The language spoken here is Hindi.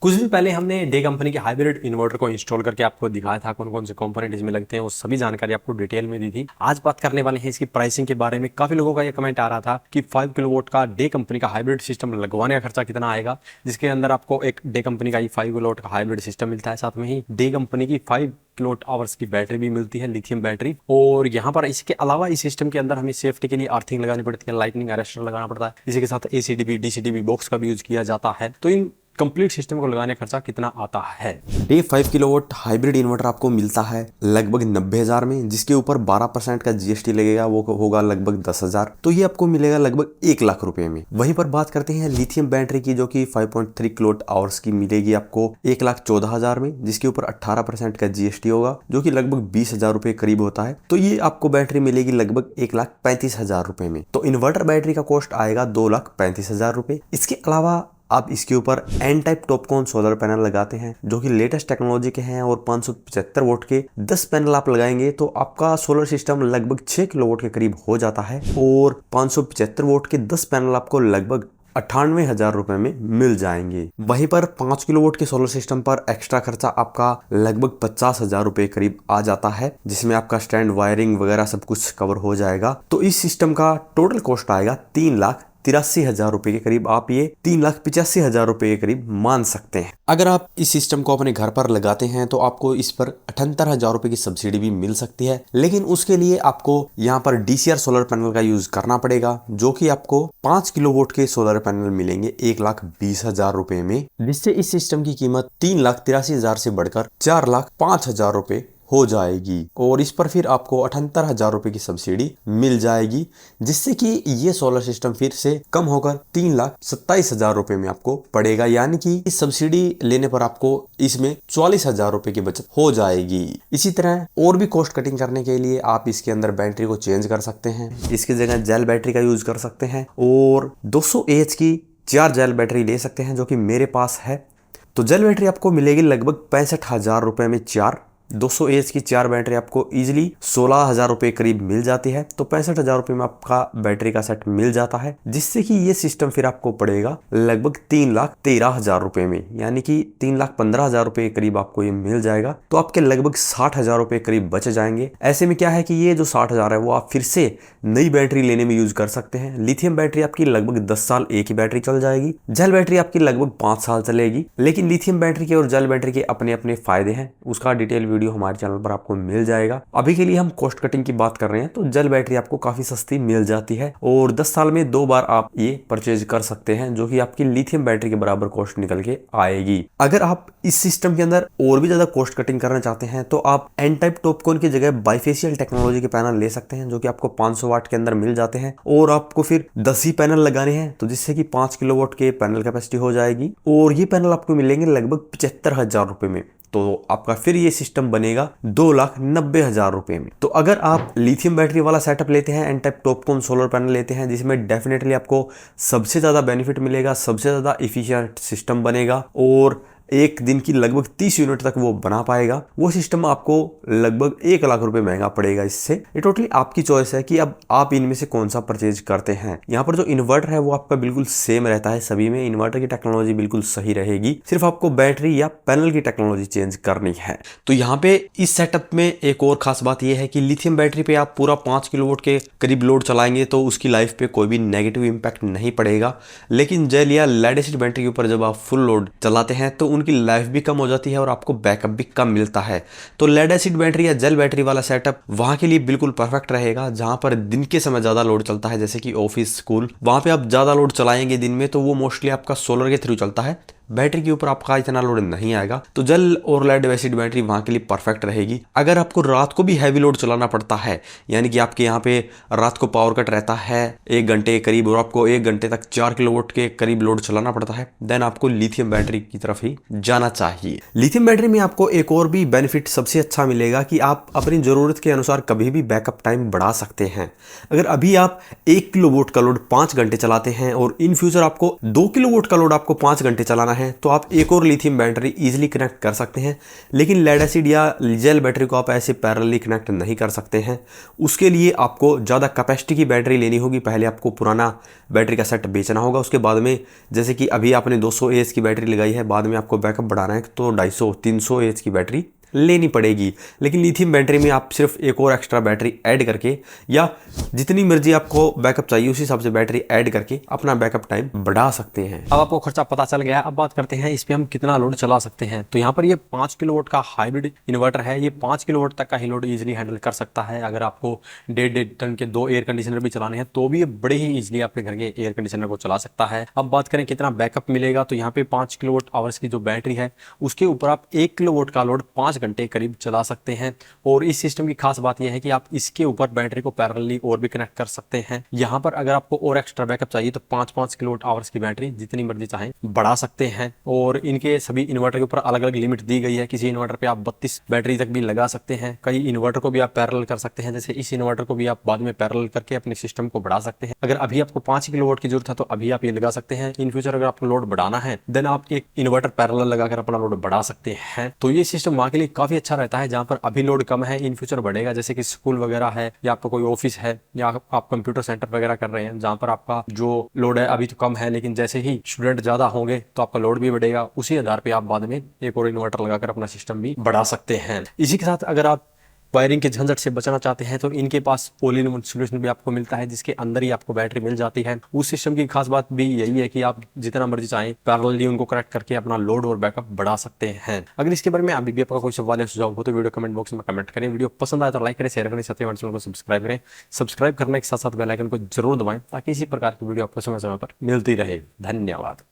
कुछ दिन पहले हमने डे कंपनी के हाइब्रिड इन्वर्टर को इंस्टॉल करके आपको दिखाया था कौन कौन से कंपोनेंट इसमें लगते हैं, वो सभी जानकारी आपको डिटेल में दी थी। आज बात करने वाले हैं इसकी प्राइसिंग के बारे में। काफी लोगों का ये कमेंट आ रहा था कि 5 किलोवाट का डे कंपनी का हाइब्रिड सिस्टम लगवाने का खर्चा कितना आएगा, जिसके अंदर आपको एक डे कंपनी का ही 5 किलोवाट का हाइब्रिड सिस्टम मिलता है, साथ में ही डे कंपनी की 5 किलोवाट आवर्स की बैटरी भी मिलती है, लिथियम बैटरी। और यहाँ पर इसके अलावा इस सिस्टम के अंदर हमें सेफ्टी के लिए अर्थिंग लगानी पड़ती है, लाइटनिंग अरेस्टर लगाना पड़ता है, इसी के साथ एसीडीबी डीसीडीबी बॉक्स का भी यूज किया जाता है। तो इन कंप्लीट सिस्टम को लगाने खर्चा कितना आता है? डे 5 किलोवाट हाइब्रिड इन्वर्टर आपको मिलता है लगभग 90,000 में, जिसके ऊपर 12% का जीएसटी लगेगा, वो होगा लगभग 10,000। तो ये आपको मिलेगा लगभग 1 लाख रुपए में। वहीं पर बात करते हैं लिथियम बैटरी की, जो कि 5.3 किलोवाट आवर्स की मिलेगी आपको 1,14,000 में, जिसके ऊपर 18% का जीएसटी होगा, जो कि लगभग 20,000 रुपए करीब होता है। तो ये आपको बैटरी मिलेगी लगभग 1,35,000 रुपए में। तो इन्वर्टर बैटरी का कॉस्ट आएगा 2,35,000 रुपए। इसके अलावा आप इसके ऊपर N type TOPCon solar panel लगाते हैं, जो कि लेटेस्ट टेक्नोलॉजी के हैं, और 575 वोट के 10 पैनल आप लगाएंगे तो आपका सोलर सिस्टम लगभग 6 किलोवाट के करीब हो जाता है। और 575 वोट के 10 पैनल आपको लगभग 98,000 रुपए में मिल जाएंगे। वहीं पर 5 किलोवाट के सोलर सिस्टम पर एक्स्ट्रा खर्चा आपका लगभग 50,000 रुपए करीब आ जाता है, जिसमें आपका स्टैंड वायरिंग वगैरह सब कुछ कवर हो जाएगा। तो इस सिस्टम का टोटल कॉस्ट आएगा 3,83,000 रुपए के करीब। आप ये 3,85,000 रुपए के करीब मान सकते हैं। अगर आप इस सिस्टम को अपने घर पर लगाते हैं तो आपको इस पर 78,000 रुपए की सब्सिडी भी मिल सकती है, लेकिन उसके लिए आपको यहाँ पर डीसीआर सोलर पैनल का यूज करना पड़ेगा, जो कि आपको 5 किलोवाट के सोलर पैनल मिलेंगे 1,20,000 रुपए में, जिससे इस सिस्टम की कीमत 3,83,000 से बढ़कर 4,05,000 रुपए हो जाएगी। और इस पर फिर आपको 78,000 रुपए की सब्सिडी मिल जाएगी, जिससे कि ये सोलर सिस्टम फिर से कम होकर 3,27,000 रुपए में आपको पड़ेगा। यानी कि इस सब्सिडी लेने पर आपको इसमें 44,000 रुपए की बचत हो जाएगी। इसी तरह और भी कॉस्ट कटिंग करने के लिए आप इसके अंदर बैटरी को चेंज कर सकते हैं। इसकी जगह जेल बैटरी का यूज कर सकते हैं, और 200 AH की 4 जेल बैटरी ले सकते हैं, जो कि मेरे पास है। तो जेल बैटरी आपको मिलेगी लगभग 65,000 रुपए में 4। 200 AH की 4 बैटरी आपको इजीली 16,000 रुपए करीब मिल जाती है। तो 65,000 रुपए में आपका बैटरी का सेट मिल जाता है, जिससे कि ये सिस्टम फिर आपको पड़ेगा लगभग 3,13,000 रुपए में, यानी कि 3,15,000 रुपए के करीब आपको ये मिल जाएगा। तो आपके लगभग 60,000 रुपए करीब बच जाएंगे। ऐसे में क्या है कि ये जो 60,000 है वो आप फिर से नई बैटरी लेने में यूज कर सकते हैं। लिथियम बैटरी आपकी लगभग 10 साल एक ही बैटरी चल जाएगी। जेल बैटरी आपकी लगभग 5 साल चलेगी। लेकिन लिथियम बैटरी के और जेल बैटरी के अपने अपने फायदे हैं, उसका डिटेल वीडियो हमारे चैनल पर आपको मिल जाएगा। अभी के लिए हम कॉस्ट कटिंग की बात कर रहे हैं, तो जेल बैटरी आपको काफी सस्ती मिल जाती है, और 10 साल में 2 बार आप ये परचेज कर सकते हैं, जो कि आपकी लिथियम बैटरी के बराबर कॉस्ट निकल के आएगी। अगर आप इस सिस्टम के अंदर और भी ज्यादा कॉस्ट कटिंग करना चाहते हैं, तो आप एन टाइप टॉपकॉन की जगह बाइफेशियल टेक्नोलॉजी के पैनल ले सकते हैं, जो कि आपको 500 वाट के अंदर मिल जाते हैं, और आपको फिर 10 ही पैनल लगाने हैं, तो जिससे कि 5 किलोवाट के पैनल कैपेसिटी हो जाएगी। और ये पैनल आपको मिलेंगे लगभग 75,000 रुपए में। तो आपका फिर ये सिस्टम बनेगा 2,90,000 रुपए में। तो अगर आप लिथियम बैटरी वाला सेटअप लेते हैं, N type TOPCon solar panel लेते हैं, जिसमें डेफिनेटली आपको सबसे ज्यादा बेनिफिट मिलेगा, सबसे ज्यादा इफिशिएंट सिस्टम बनेगा, और एक दिन की लगभग 30 यूनिट तक वो बना पाएगा, वो सिस्टम आपको लगभग 1 लाख रुपए महंगा पड़ेगा। इससे ये टोटली आपकी चॉइस है कि अब आप इनमें से कौन सा परचेज करते हैं। यहाँ पर जो इन्वर्टर है वो आपका बिल्कुल सेम रहता है सभी में। इन्वर्टर की टेक्नोलॉजी बिल्कुल सही रहेगी, सिर्फ आपको बैटरी या पैनल की टेक्नोलॉजी चेंज करनी है। तो यहाँ पे इस सेटअप में एक और खास बात यह है कि लिथियम बैटरी पे आप पूरा 5 किलोवाट के करीब लोड चलाएंगे तो उसकी लाइफ पे कोई भी नेगेटिव इंपैक्ट नहीं पड़ेगा। लेकिन जेल या लेड एसिड बैटरी के ऊपर जब आप फुल लोड चलाते हैं तो उनकी लाइफ भी कम हो जाती है और आपको बैकअप भी कम मिलता है। तो लेड एसिड बैटरी या जेल बैटरी वाला सेटअप वहां के लिए बिल्कुल परफेक्ट रहेगा, जहां पर दिन के समय ज्यादा लोड चलता है, जैसे कि ऑफिस, स्कूल, वहां पे आप ज्यादा लोड चलाएंगे दिन में, तो वो मोस्टली आपका सोलर के थ्रू चलता है। बैटरी के ऊपर आपका इतना लोड नहीं आएगा, तो जेल और लेड एसिड बैटरी वहां के लिए परफेक्ट रहेगी। अगर आपको रात को भी हैवी लोड चलाना पड़ता है, यानी कि आपके यहाँ पे रात को पावर कट रहता है 1 घंटे के करीब, और आपको 1 घंटे तक 4 किलोवाट के करीब लोड चलाना पड़ता है, देन आपको लिथियम बैटरी की तरफ ही जाना चाहिए। लिथियम बैटरी में आपको एक और भी बेनिफिट सबसे अच्छा मिलेगा कि आप अपनी जरूरत के अनुसार कभी भी बैकअप टाइम बढ़ा सकते हैं। अगर अभी आप 1 किलोवाट का लोड 5 घंटे चलाते हैं, और इन फ्यूचर आपको 2 किलोवाट का लोड आपको 5 घंटे चलाना है, है तो आप एक और लिथियम बैटरी इजीली कनेक्ट कर सकते हैं, लेकिन लेड एसिड या जेल बैटरी को आप ऐसे पैरेलली कनेक्ट नहीं कर सकते हैं। उसके लिए आपको ज़्यादा कैपेसिटी की बैटरी लेनी होगी। पहले आपको पुराना बैटरी का सेट बेचना होगा, उसके बाद में जैसे कि अभी आपने 200 एएच की बैटरी लगाई है, बाद में आपको बैकअप बढ़ाना है तो 250-300 एएच की बैटरी लेनी पड़ेगी। लेकिन लिथियम बैटरी में आप सिर्फ एक और एक्स्ट्रा बैटरी ऐड करके या जितनी मर्जी आपको बैकअप चाहिए उस हिसाब से बैटरी ऐड करके अपना बैकअप टाइम बढ़ा सकते हैं। अब आपको खर्चा पता चल गया है। अब बात करते हैं इस पे हम कितना लोड चला सकते हैं। तो यहाँ पर ये 5 किलोवाट का हाइब्रिड इन्वर्टर है। ये 5 किलोवाट तक का ही लोड इजीली हैंडल कर सकता है। अगर आपको 1.5 टन के 2 एयर कंडीशनर भी चलाने हैं तो भी ये बड़े ही इजीली आपके घर के एयर कंडीशनर को चला सकता है। अब बात करें कितना बैकअप मिलेगा, तो यहाँ पे 5 किलोवाट आवर्स की जो बैटरी है उसके ऊपर आप 1 किलोवाट का लोड 5 घंटे करीब चला सकते हैं। और इस सिस्टम की खास बात यह है कि आप इसके ऊपर बैटरी को पैरेलली और भी कनेक्ट कर सकते हैं। यहाँ पर अगर आपको और एक्स्ट्रा बैकअप चाहिए तो 5-5 किलोवाट आवर्स की बैटरी जितनी मर्जी चाहें बढ़ा सकते हैं। और इनके सभी इन्वर्टर के ऊपर अलग अलग लिमिट दी गई है। किसी इन्वर्टर पे आप 32 बैटरी तक भी लगा सकते हैं। कई इन्वर्टर को भी आप पैरेलल कर सकते हैं, जैसे इस इन्वर्टर को भी आप बाद में पैरेलल करके अपने सिस्टम को बढ़ा सकते हैं। अगर अभी आपको 5 किलोवाट की जरूरत है तो अभी आप ये लगा सकते हैं। इन फ्यूचर अगर आपको लोड बढ़ाना है देन आप एक इन्वर्टर पैरेलल लगाकर अपना लोड बढ़ा सकते हैं। तो ये सिस्टम वहाँ के लिए काफी अच्छा रहता है जहाँ पर अभी लोड कम है, इन फ्यूचर बढ़ेगा। जैसे कि स्कूल वगैरह है या आपका कोई ऑफिस है या आप कंप्यूटर सेंटर वगैरह कर रहे हैं जहाँ पर आपका जो लोड है अभी तो कम है, लेकिन जैसे ही स्टूडेंट ज्यादा होंगे तो आपका लोड भी बढ़ेगा। उसी आधार पे आप बाद में एक और इन्वर्टर लगाकर अपना सिस्टम भी बढ़ा सकते हैं। इसी के साथ अगर आप वायरिंग के झंझट से बचना चाहते हैं तो इनके पास ऑल इन वन सोल्यूशन भी आपको मिलता है जिसके अंदर ही आपको बैटरी मिल जाती है। उस सिस्टम की खास बात भी यही है कि आप जितना मर्जी चाहें पैरेलली उनको कनेक्ट करके अपना लोड और बैकअप बढ़ा सकते हैं। अगर इसके बारे में अभी भी आपका कोई सवाल या सुझाव हो तो वीडियो कमेंट बॉक्स में कमेंट करें। वीडियो पसंद आए तो लाइक करें, शेयर करें, साथ ही हमारे चैनल को सब्सक्राइब करें। सब्सक्राइब करने के साथ साथ बेल आइकन को जरूर दबाएं ताकि इसी प्रकार की वीडियो आपको समय समय पर मिलती रहे। धन्यवाद।